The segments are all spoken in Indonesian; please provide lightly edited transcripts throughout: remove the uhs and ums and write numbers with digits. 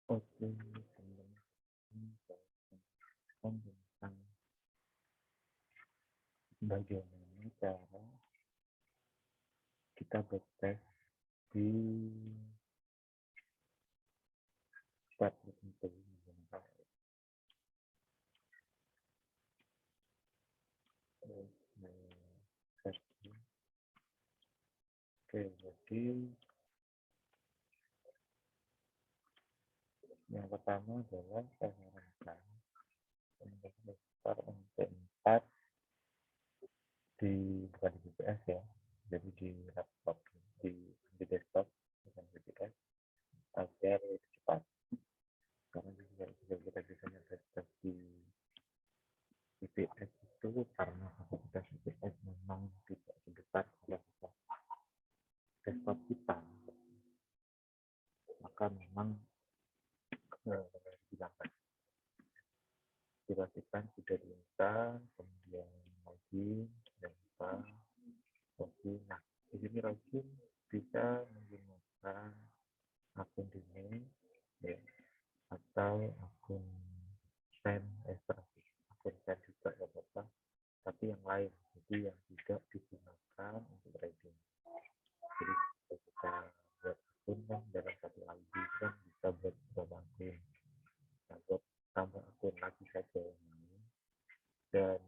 Oke, teman-teman, saya akan tentang bagaimana cara kita bertes di step tertentu menggunakan versi. Oke, jadi yang pertama adalah saya sarankan teman-teman daftar MP4 bukan di BPS ya, jadi di laptop, di desktop bukan BPS, agar lebih cepat. Karena juga kita bisa ngetes di BPS itu karena kapasitas BPS memang tidak sebesar kapasitas desktop kita, maka memang dilakukan dipastikan sudah diinstal, kemudian login dan lupa login. Nah, di sini login bisa menggunakan akun email ya, atau akun send akun send juga ya bapak, tapi yang lain, jadi yang tidak digunakan untuk trading. Jadi kita buat akun kan dalam satu ID kan bisa buat berapa akun, nah buat tambah akun lagi saja yang lain, dan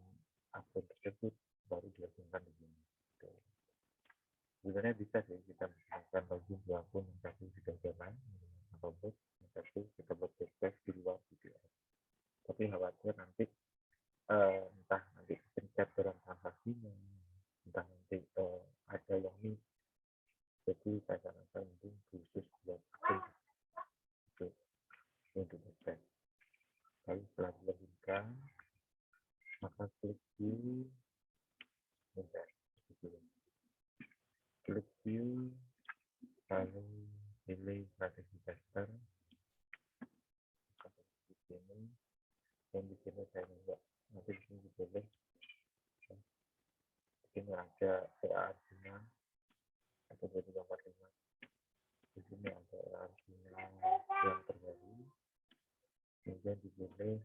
akun tersebut baru dilakukan di sini. Sebenarnya bisa sih kita menggunakan login dua akun, yang satu sudah jalan robot, yang satu kita buat test di luar VPS. Tapi khawatir nanti entah nanti pencet dalam transaksinya, entah nanti ada yang miss. Jadi saya sarankan mungkin khusus buat akun untuk test. Lalu setelah dilogin, maka klik di bentar, klik view, lalu pilih strategi tester di sini, dan di sini saya juga nanti di sini boleh di sini ada PA Arjuna atau 2045, di sini ada Arjuna yang terbaru, kemudian dipilih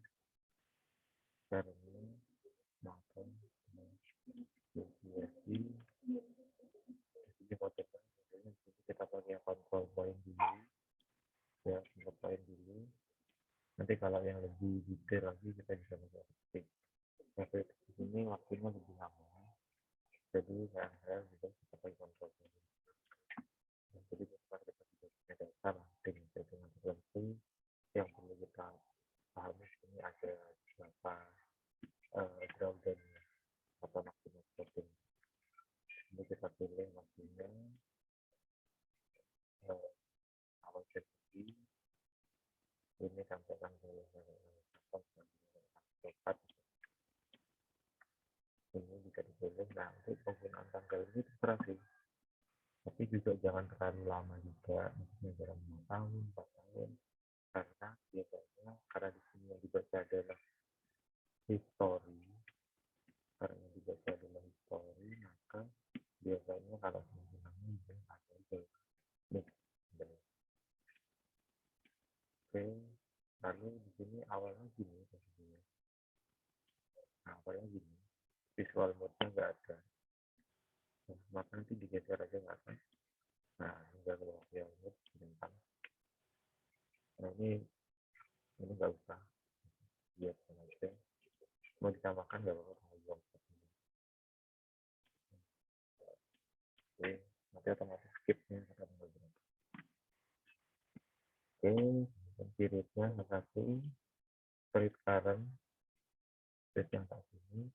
karena makan USD. Di sini modelnya kita pakai kontrol point dulu ya, kontrol point dulu. Nanti kalau yang lebih detail lagi kita bisa pakai tapi di sini waktunya lebih lama, jadi saya juga kita pakai kontrol point. Jadi kita punya data dengan perhitungan tertentu yang perlu kita pahami. Ini ada berapa drawdown atau maksimal floating. Ini kita pilih waktunya awal sesi ini sampai tanggal 4 ini bisa dipilih. Nah, untuk penggunaan tanggal ini terserah sih, tapi juga jangan terlalu lama juga, misalnya dalam 5 tahun, 4 tahun, karena biasanya karena di sini yang dibaca adalah history, karena yang dibaca adalah history, maka biasanya kalau semakin lama mungkin ada itu mix. Oke, lalu di sini awalnya gini posisinya. Nah, awalnya gini, visual mode-nya nggak ada, maka nanti digeser aja nggak apa. Nah, tinggal keluar visual mode bintang. Nah, ini nggak usah, biar aja. Mau ditambahkan nggak apa-apa. Oke, nanti otomatis skip-nya akan berubah. Oke, periodnya satu, period current, period yang saat ini.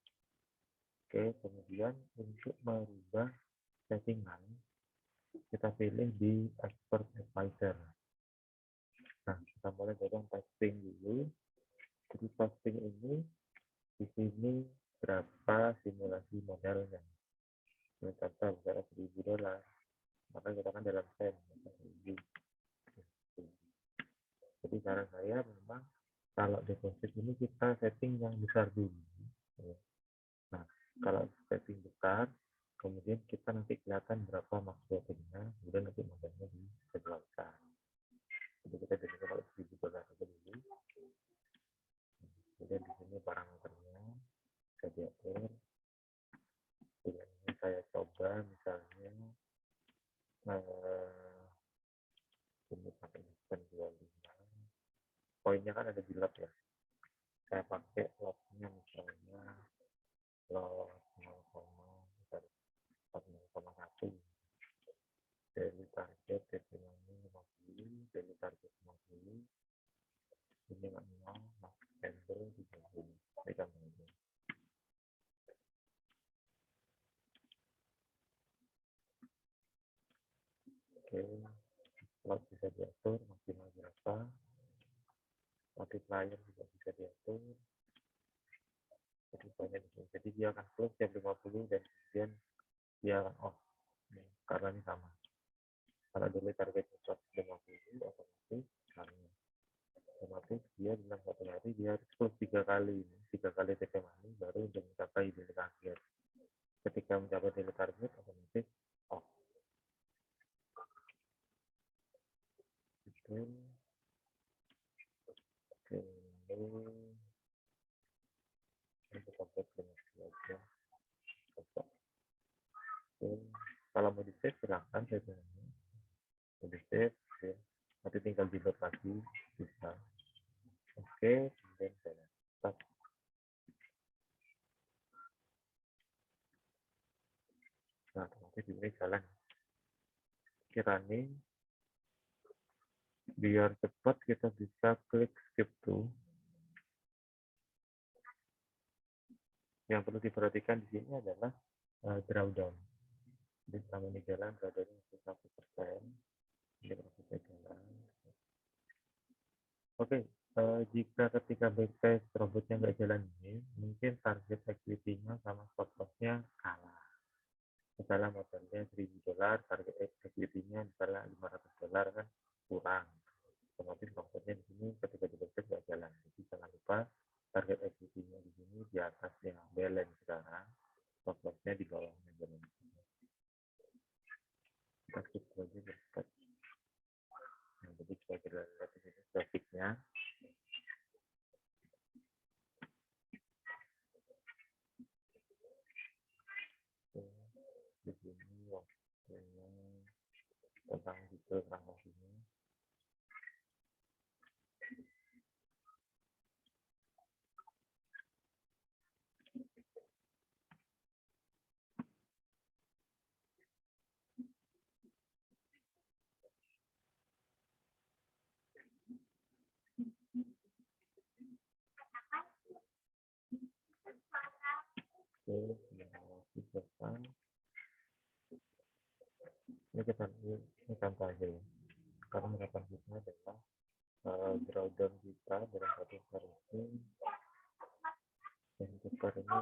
Oke, kemudian untuk merubah settingan, kita pilih di expert advisor. Nah, kita mulai dari testing dulu. Jadi testing ini di sini berapa simulasi modalnya. Contoh misalnya $1.000, maka kita kan dalam sen, jadi saran saya memang kalau deposit ini kita setting yang besar dulu. Nah, kalau setting besar, kemudian kita nanti kelihatan berapa max floatingnya, kemudian nanti modalnya disesuaikan. Jadi kita biasanya kalau $1.000 poinnya kan ada di lot ya. Saya pakai lotnya misalnya lot 0,1 daily target testimoni 50, daily target 50, ini 0, max candle 30. Ini kan ini. Oke, lot bisa diatur maksimal berapa, multiplier juga bisa diatur. Jadi banyak di sini. Jadi dia akan close jam 50 dan kemudian dia akan off. Karena ini sama. Kalau daily target 150 otomatis dia dalam satu hari dia harus close 3 kali, 3 kali take money baru untuk mencapai daily target. Ketika mencapai daily target otomatis off. Oke, ini kita buat aja. Kalau mau di save silahkan saya mau di save ya. Nanti tinggal di load lagi bisa. Oke, kemudian saya start. Nah, otomatis ini jalan. Running. Biar cepat kita bisa klik skip to. Yang perlu diperhatikan di sini adalah drawdown. Jadi selama ini jalan drawdownnya masih 1%. Ini prosesnya jalan. Oke, jika ketika backtest robotnya nggak jalan ini, mungkin target equity-nya sama stop loss-nya kalah. Misalnya modalnya $1.000, target equity-nya misalnya $500 kan kurang. Otomatis robotnya di sini ketika di backtest nggak jalan. Jadi jangan lupa target equity-nya di sini di atasnya balance sekarang, stop loss-nya di bawahnya balance. Kita skip aja cepat. Nah, jadi kita lihat di sini grafiknya. Di sini waktunya tentang detail transaksinya. Oke, selesai. Ini contoh aja ya. Karena harapan kita adalah drawdown kita dalam satu hari ini dan tukar ini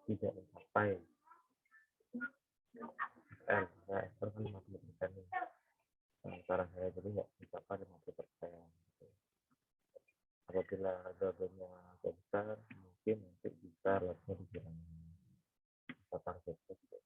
tidak mencapai SL, ya SL kan 50% nih. Saran saya jadi nggak mencapai 50%. Apabila drawdownnya agak besar, mungkin nanti bisa lossnya dikurangi. Kita targetnya juga.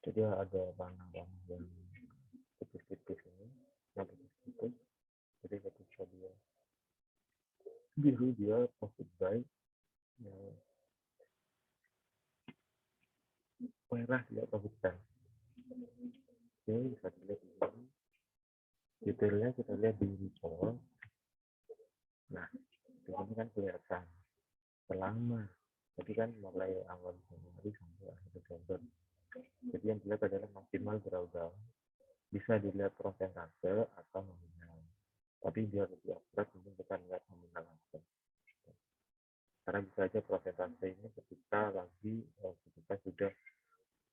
Jadi ada panah-panah yang tipis-tipis ini, yang tipis-tipis. Jadi ketika dia biru dia profit buy, merah dia profit sell. Oke, bisa dilihat di sini. Detailnya kita lihat di report. Nah, di sini kan kelihatan selama, jadi kan mulai awal Januari sampai akhir Desember. Jadi yang dilihat adalah maksimal drawdown. Bisa dilihat prosentase atau nominal. Tapi biar lebih akurat mungkin kita lihat nominal aja. Karena bisa aja prosentase ini ketika sudah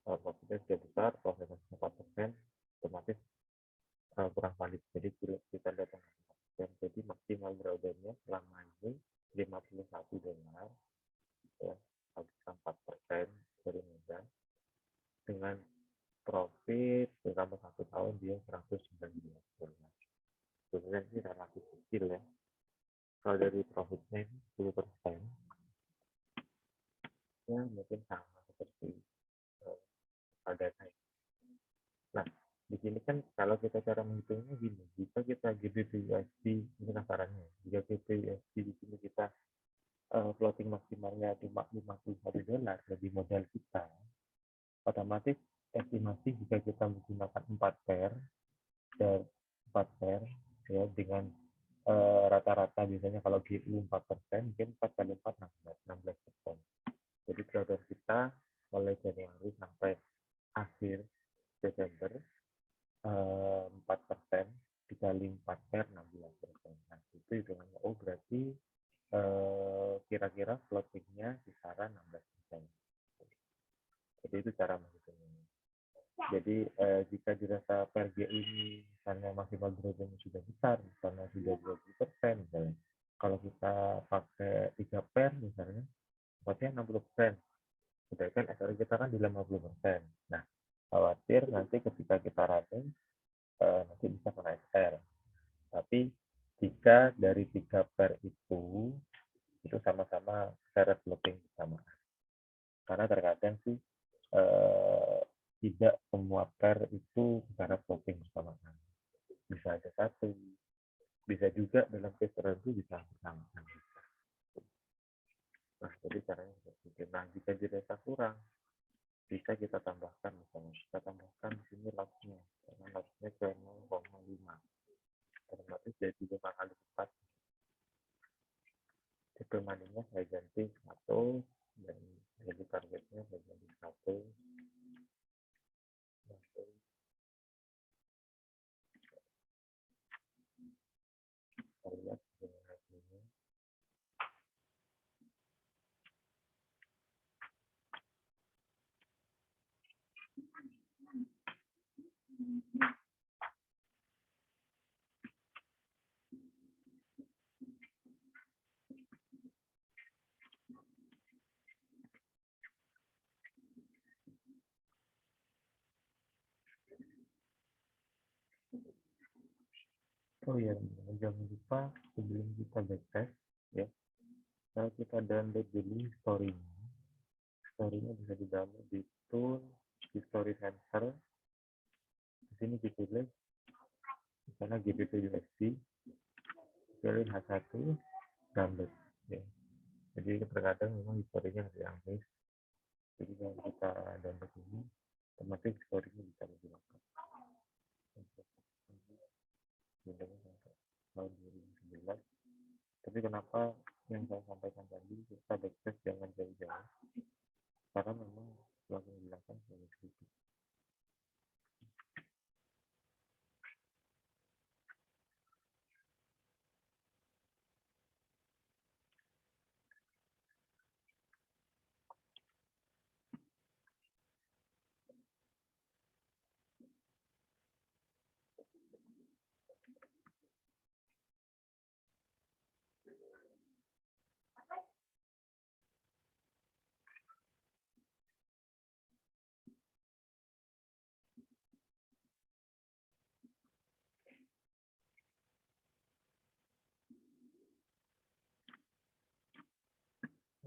profitnya sudah besar, prosentase 4%, otomatis kurang valid. Jadi kita lihat yang 4%. Jadi maksimal drawdownnya selama ini $51 ya, habiskan 4% dari modal dengan profit selama 1 tahun dia $119. Sebenarnya ini relatif kecil ya. Kalau dari profitnya ini 10%, ya mungkin sama seperti dana. Nah, di sini kan kalau kita cara menghitungnya gini, jika kita GBP USD, ini kasarannya, jika GBP USD di sini kita floating maksimalnya cuma $51 dari modal kita, otomatis estimasi jika kita menggunakan 4 pair dan 4 pair ya dengan rata-rata biasanya kalau GU 4%, mungkin 4 kali 4 16%. Jadi drawdown kita mulai Januari sampai akhir Desember 4% dikali 4 pair 16%. Nah, itu hitungannya. Oh, berarti kira-kira floatingnya kisaran 16%. Jadi itu cara menghitungnya. Jadi jika dirasa per GU ini misalnya maksimal drawdownnya sudah besar, misalnya sudah 20%, misalnya. Kalau kita pakai 3 pair misalnya, berarti 60%. Sedangkan SR kita kan di 50%. Nah, khawatir nanti ketika kita running, nanti bisa kena SR. Tapi jika dari 3 pair itu sama-sama seret floating bersama. Karena terkadang sih tidak semua pair itu seret floating bersamaan. Bisa ada satu, bisa juga dalam case tertentu bisa bersamaan. Nah, jadi caranya seperti itu. Nah, jika dirasa kurang, bisa kita tambahkan, misalnya kita tambahkan di sini loss-nya, karena loss-nya ke 0,5, otomatis jadi 5 kali lipat. Tipe money-nya saya ganti 1, dan jadi targetnya saya ganti 1. Kita lihat dengan hasilnya. Oh iya, jangan lupa sebelum kita backtest ya, kalau kita download dulu story-nya. Story-nya bisa di-download di tool, di story center. Di sini ditulis misalnya GBP USD, pilih H1, download ya. Jadi terkadang memang historinya harus diambil. Jadi kalau kita download ini, otomatis historinya bisa lebih lengkap. Windowsnya sampai tahun 2011. Tapi kenapa yang saya sampaikan tadi kita backtrace jangan jauh-jauh, karena memang langsung dilakukan sebagai kritik.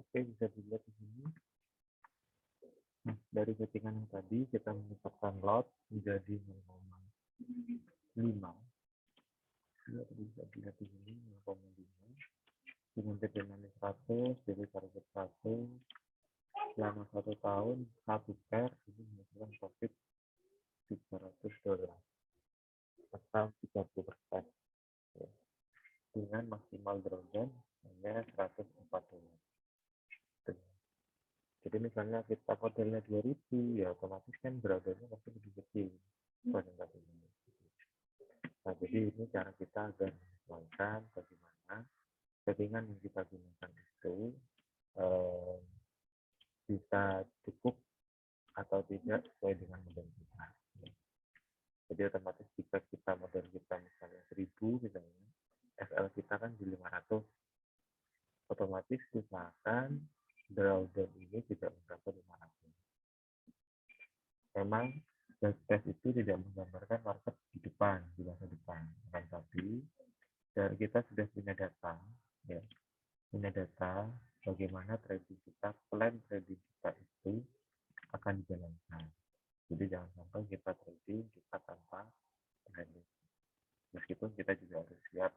Oke, bisa dilihat di sini. Nah, dari settingan yang tadi kita menetapkan lot menjadi 0,5. Bisa dilihat di sini 0,5. Dengan TP 100, jadi target 1 selama 1 tahun 1 pair ini menghasilkan profit $300 atau 30% ya. Dengan maksimal drawdown hanya $140. Jadi misalnya kita modelnya 2000 ya otomatis kan drawdownnya pasti lebih kecil presentasinya. Nah, jadi ini cara kita agar menyesuaikan bagaimana settingan yang kita gunakan itu bisa cukup atau tidak sesuai dengan model kita. Jadi otomatis jika kita model kita misalnya 1000 misalnya, FL kita kan di 500, otomatis usahakan drawdown ini tidak mencapai 500. Memang backtest itu tidak menggambarkan market di depan, di masa depan. Tapi dari kita sudah punya data, ya, punya data bagaimana trading kita, plan trading kita itu akan dijalankan. Jadi jangan sampai kita trading kita tanpa planning. Meskipun kita juga harus siap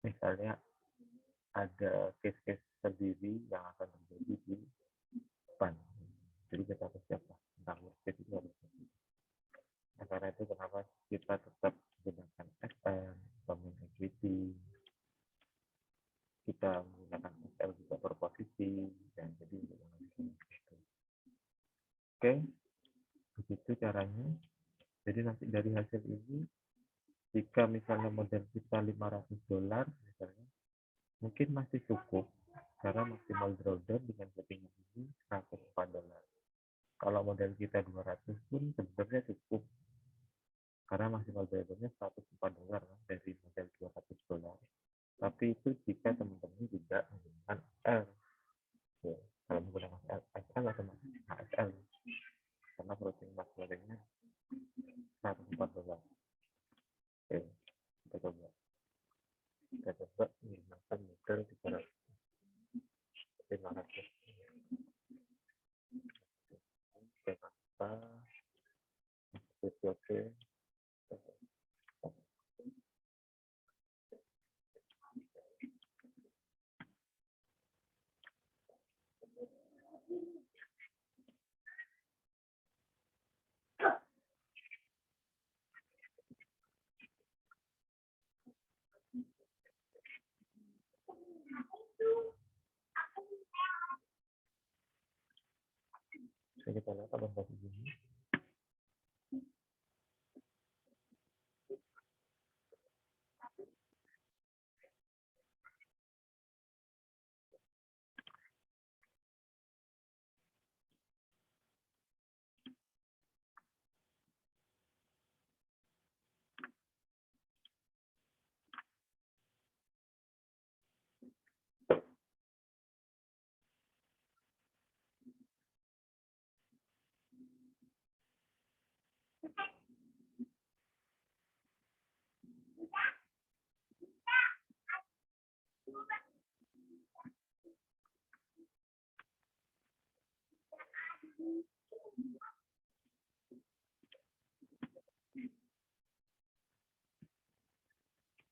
misalnya ada case-case sendiri yang akan terjadi di depan. Jadi kita harus siap lah tentang worst case itu harus siap. Nah, karena itu kenapa kita tetap menggunakan SM, bangun equity, kita menggunakan SL juga per posisi, dan jadi gitu. Oke, begitu caranya. Jadi nanti dari hasil ini, jika misalnya modal kita $500 misalnya, mungkin masih cukup karena maksimal drawdown dengan settingan ini $104. Kalau modal kita 200 pun sebenarnya cukup karena maksimal drawdownnya $104 dari modal $200. Tapi itu jika teman-teman tidak menggunakan L. Ya, kalau menggunakan SL otomatis HSL karena floating marginnya $104. Oke, kita coba menggunakan modal 500. Jakarta oke. Kita lihat apa ini.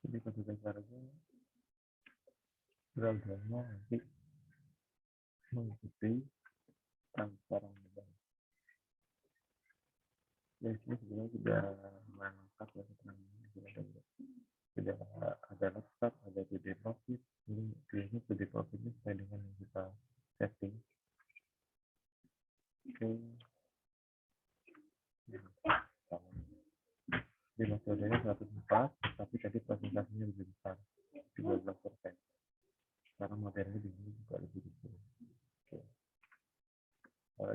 Jadi pada dasarnya drawdownnya nanti mengikuti transparan modal. Ya, ini sebenarnya sudah lengkap ya keterangannya. Sudah ada lengkap, ada PD profit. Ini PD profitnya sesuai dengan yang kita setting. Oke. Jadi metodenya 104, tapi tadi presentasinya lebih besar, 13%. Karena modelnya di sini juga lebih besar. Oke.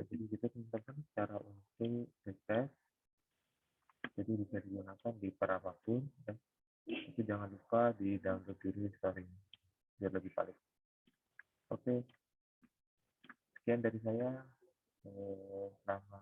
Jadi kita temukan cara untuk request. Jadi bisa digunakan di apapun. Ya. Tapi jangan lupa di download dulu historinya biar lebih valid. Oke. Sekian dari saya. Selamat